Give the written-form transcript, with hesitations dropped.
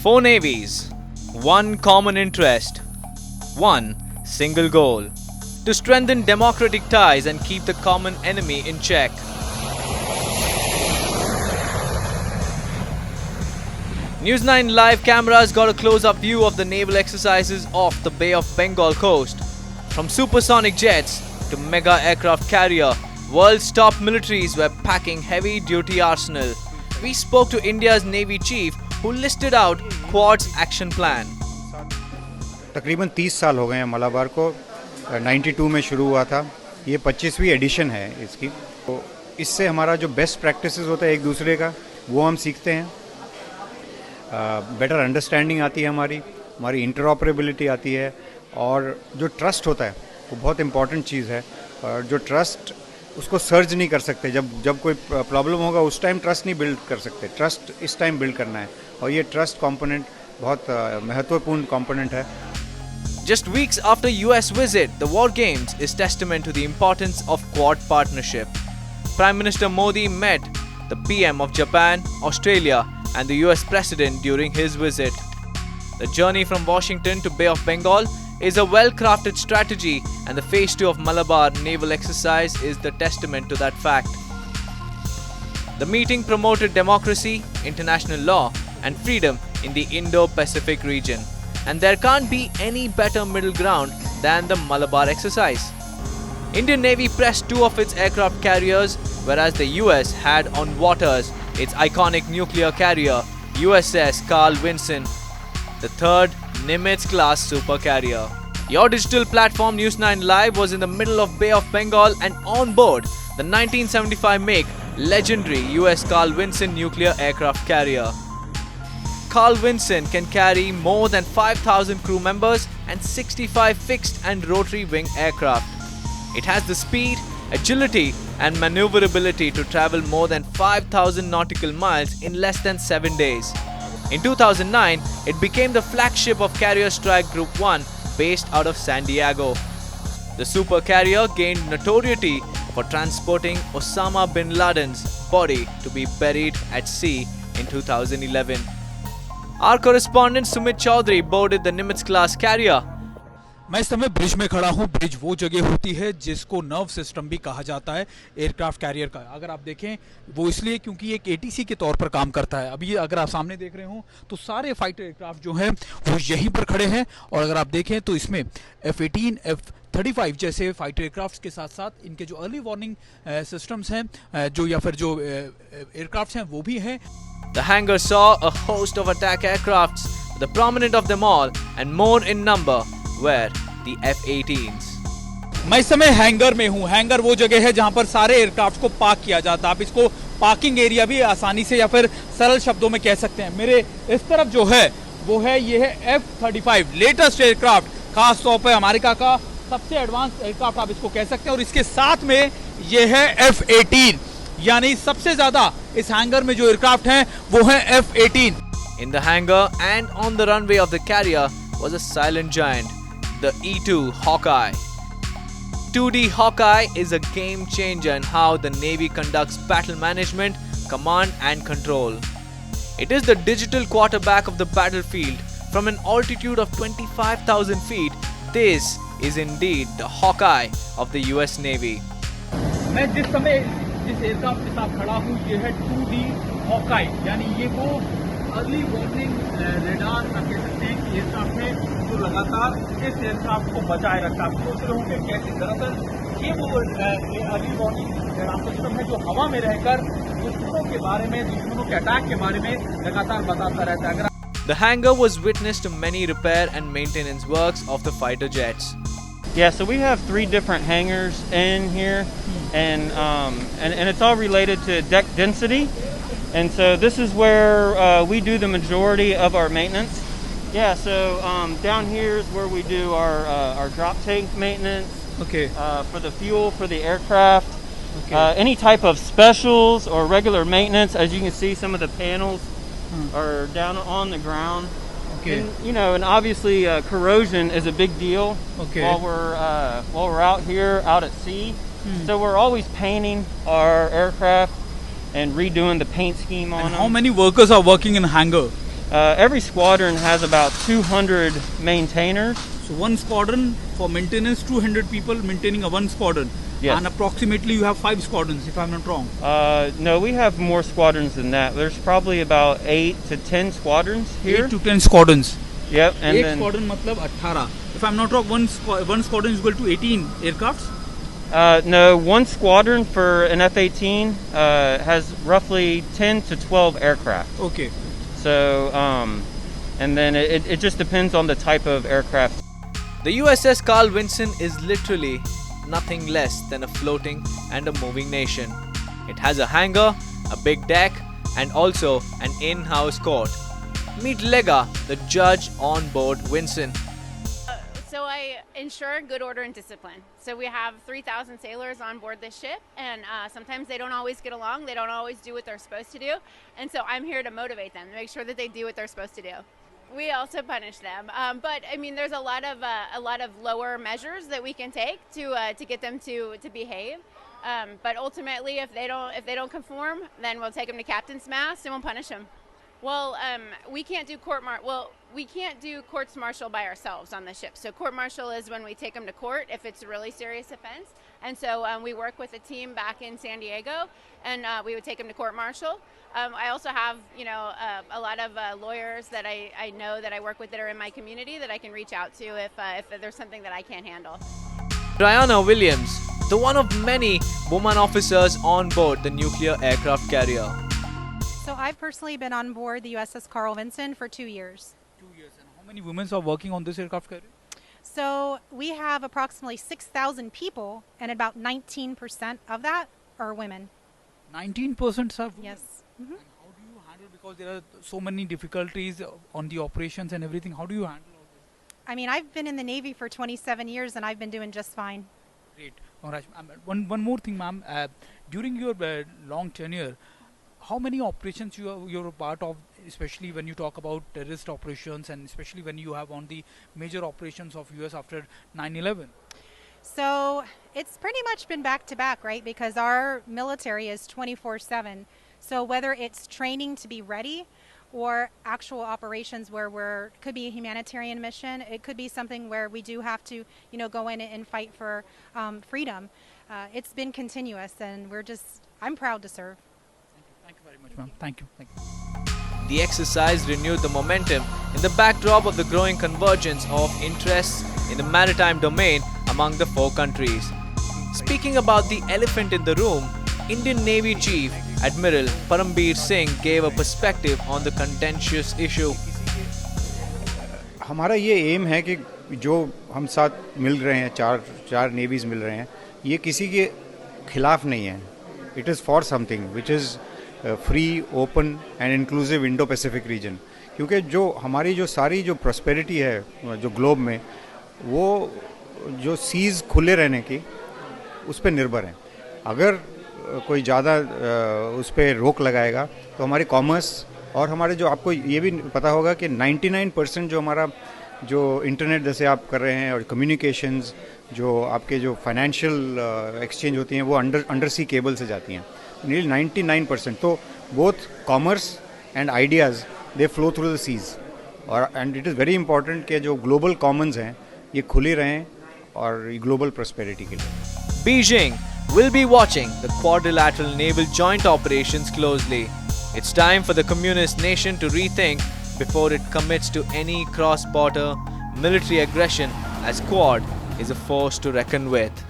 Four navies, one common interest, one single goal: to strengthen democratic ties and keep the common enemy in check. News 9 live cameras got a close-up view of the naval exercises off the Bay of Bengal coast. From supersonic jets to mega aircraft carrier, world's top militaries were packing heavy-duty arsenal. We spoke to India's Navy chief who listed out Quad's action plan. तकरीबन 30 साल हो गए हैं मलाबार को, 92 में शुरू हुआ था। ये 25वीं एडिशन है इसकी। तो इससे हमारा जो बेस्ट प्रैक्टिसेस होता है एक दूसरे का, वो हम सीखते हैं। बेटर अंडरस्टैंडिंग आती है, हमारी इंटरऑपरेबिलिटी आती है, और जो ट्रस्ट होता है वो बहुत इंपॉर्टेंट चीज़ है। और जो ट्रस्ट उसको सर्ज नहीं कर सकते, जब कोई प्रॉब्लम होगा उस टाइम ट्रस्ट नहीं बिल्ड कर सकते, ट्रस्ट इस टाइम बिल्ड करना है, और ये ट्रस्ट कंपोनेंट बहुत महत्वपूर्ण कंपोनेंट है। Just weeks after US visit, the War Games is testament to the importance of Quad partnership. Prime Minister Modi met the PM of Japan, Australia and the US President during his visit. The journey from Washington to Bay of Bengal is a well-crafted strategy, and the Phase 2 of Malabar naval exercise is the testament to that fact. The meeting promoted democracy, international law and freedom in the Indo-Pacific region. And there can't be any better middle ground than the Malabar exercise. Indian Navy pressed two of its aircraft carriers, whereas the US had on waters its iconic nuclear carrier USS Carl Vinson, the third Nimitz-class super carrier. Your digital platform News 9 Live was in the middle of Bay of Bengal and on board the 1975 make legendary US Carl Vinson nuclear aircraft carrier. Carl Vinson can carry more than 5,000 crew members and 65 fixed and rotary wing aircraft. It has the speed, agility and maneuverability to travel more than 5,000 nautical miles in less than 7 days. In 2009, it became the flagship of Carrier Strike Group 1 based out of San Diego. The super carrier gained notoriety for transporting Osama bin Laden's body to be buried at sea in 2011. Our correspondent Sumit Chaudhary boarded the Nimitz-class carrier. मैं इस समय bridge में खड़ा हूँ। Bridge वो जगह होती है जिसको नर्व सिस्टम भी कहा जाता है एयरक्राफ्ट कैरियर का। अगर आप देखें वो इसलिए क्योंकि एक एटीसी के तौर पर काम करता है। अभी अगर आप सामने देख रहे हो तो सारे फाइटर एयरक्राफ्ट जो हैं वो यहीं पर खड़े हैं, और अगर आप देखें तो इसमें F-18, F-35 जैसे फाइटर एयरक्राफ्ट के साथ साथ इनके जो अर्ली वार्निंग सिस्टम्स हैं जो या फिर जो एयरक्राफ्ट हैं वो भी हैं। The hangar saw a host of attack aircrafts, the prominent of them all and more in number were the F-18s. मैं इस समय हैंगर में हूँ। हैंगर वो जगह है जहाँ पर सारे एयरक्राफ्ट को पार्क किया जाता है। आप इसको पार्किंग एरिया भी आसानी से या फिर सरल शब्दों में कह सकते हैं। मेरे इस तरफ जो है वो है ये है F-35 लेटेस्ट एयरक्राफ्ट, खास तौर पर अमेरिका का सबसे एडवांस एयरक्राफ्ट आप इसको कह सकते हैं। और इसके साथ में ये है F-18, यानी सबसे ज्यादा इस हैंगर में जो एयरक्राफ्ट हैं वो है F-18। In the hangar and on the runway of the carrier was a silent giant, the E-2 Hawkeye. 2D Hawkeye is a game changer in how the Navy conducts battle management, command and control. It is the digital quarterback of the battlefield. From an altitude of 25,000 feet, this is indeed the Hawkeye of the US Navy. मैं जिस समय जिस aircraft के साथ खड़ा हूँ ये है 2D हॉकाई, यानी ये वो अर्ली वार्निंग रेडार आप कह सकते हैं कि एयरक्राफ्ट है जो लगातार इस एयरक्राफ्ट को बचाए रखता है। आप सोच रहे होंगे कैसे, दरअसल ये वो अर्ली वार्निंग रेडार सिस्टम है जो हवा में रहकर दुश्मनों के बारे में, दुश्मनों के अटैक के बारे में लगातार बताता रहता है। The hangar was witness to many repair and maintenance works of the fighter jets. Yeah, so we have 3 different hangars in here, and it's all related to deck density, and so this is where we do the majority of our maintenance. Yeah, so down here is where we do our drop tank maintenance. Okay. For the fuel for the aircraft. Okay. Any type of specials or regular maintenance. As you can see, some of the panels are down on the ground. Okay. And, and obviously corrosion is a big deal. Okay. While we're out here out at sea. So we're always painting our aircraft and redoing the paint scheme on them. How many workers are working in hangar? Every squadron has about 200 maintainers. So one squadron for maintenance, 200 people maintaining a one squadron. Yes. And approximately you have 5 squadrons, if I'm not wrong. No, we have more squadrons than that. There's probably about 8 to 10 squadrons here. 8 to 10 squadrons. Yep, and 8 then squadron matlab 18. If I'm not wrong, one squadron is equal to 18 aircrafts. no, one squadron for an F-18 has roughly 10 to 12 aircraft. Okay. So, and then it just depends on the type of aircraft. The USS Carl Vinson is literally nothing less than a floating and a moving nation. It has a hangar, a big deck, and also an in-house court. Meet Lega, the judge on board Vinson. So I ensure good order and discipline. So we have 3,000 sailors on board this ship, and sometimes they don't always get along. They don't always do what they're supposed to do, and so I'm here to motivate them, to make sure that they do what they're supposed to do. We also punish them, but I mean, there's a lot of lower measures that we can take to get them to behave. But ultimately, if they don't conform, then we'll take them to captain's mast and we'll punish them. Well, we can't do courts martial by ourselves on the ship. So court martial is when we take them to court if it's a really serious offense. And so we work with a team back in San Diego, and we would take them to court martial. I also have, a lot of lawyers that I know that I work with that are in my community that I can reach out to if there's something that I can't handle. Diana Williams, the one of many woman officers on board the nuclear aircraft carrier. So I've personally been on board the USS Carl Vinson for 2 years. 2 years. And how many women are working on this aircraft carrier? So we have approximately 6,000 people, and about 19% of that are women. 19% are women? Yes. Mm-hmm. And how do you handle, because there are so many difficulties on the operations and everything, how do you handle all this? I mean, I've been in the Navy for 27 years and I've been doing just fine. Great. Congrats. One more thing, ma'am. During your long tenure, how many operations you're a part of, especially when you talk about terrorist operations and especially when you have on the major operations of US after 9/11? So it's pretty much been back to back, right? Because our military is 24/7. So whether it's training to be ready or actual operations where could be a humanitarian mission, it could be something where we do have to, go in and fight for freedom. It's been continuous, and I'm proud to serve. Thank you very much, ma'am. Thank you. The exercise renewed the momentum in the backdrop of the growing convergence of interests in the maritime domain among the 4 countries. Speaking about the elephant in the room, Indian Navy Chief Admiral Parambir Singh gave a perspective on the contentious issue. हमारा ये M है कि जो हम साथ मिल रहे हैं, चार नेवीज़ मिल रहे हैं, ये किसी के खिलाफ नहीं है. It is for something which is free, open and inclusive Indo Pacific region. क्योंकि जो हमारी जो सारी जो प्रॉस्पेरिटी है जो ग्लोब में, वो जो सीज़ खुले रहने की उस पर निर्भर है. अगर कोई ज़्यादा उस पर रोक लगाएगा तो हमारी कॉमर्स और हमारे जो, आपको ये भी पता होगा कि 99% जो हमारा जो इंटरनेट जैसे आप कर रहे हैं और कम्युनिकेशंस, जो आपके जो फाइनेंशियल एक्सचेंज होती हैं, वो अंडर सी केबल से जाती हैं. नील 99%. तो both commerce and ideas they flow through the seas. और and it is very important कि जो ग्लोबल कॉमन्स हैं ये खुले रहें और ग्लोबल प्रॉस्पेरिटी के लिए. Beijing will be watching the quadrilateral naval joint operations closely. It's time for the communist nation to rethink before it commits to any cross-border military aggression, as Quad is a force to reckon with.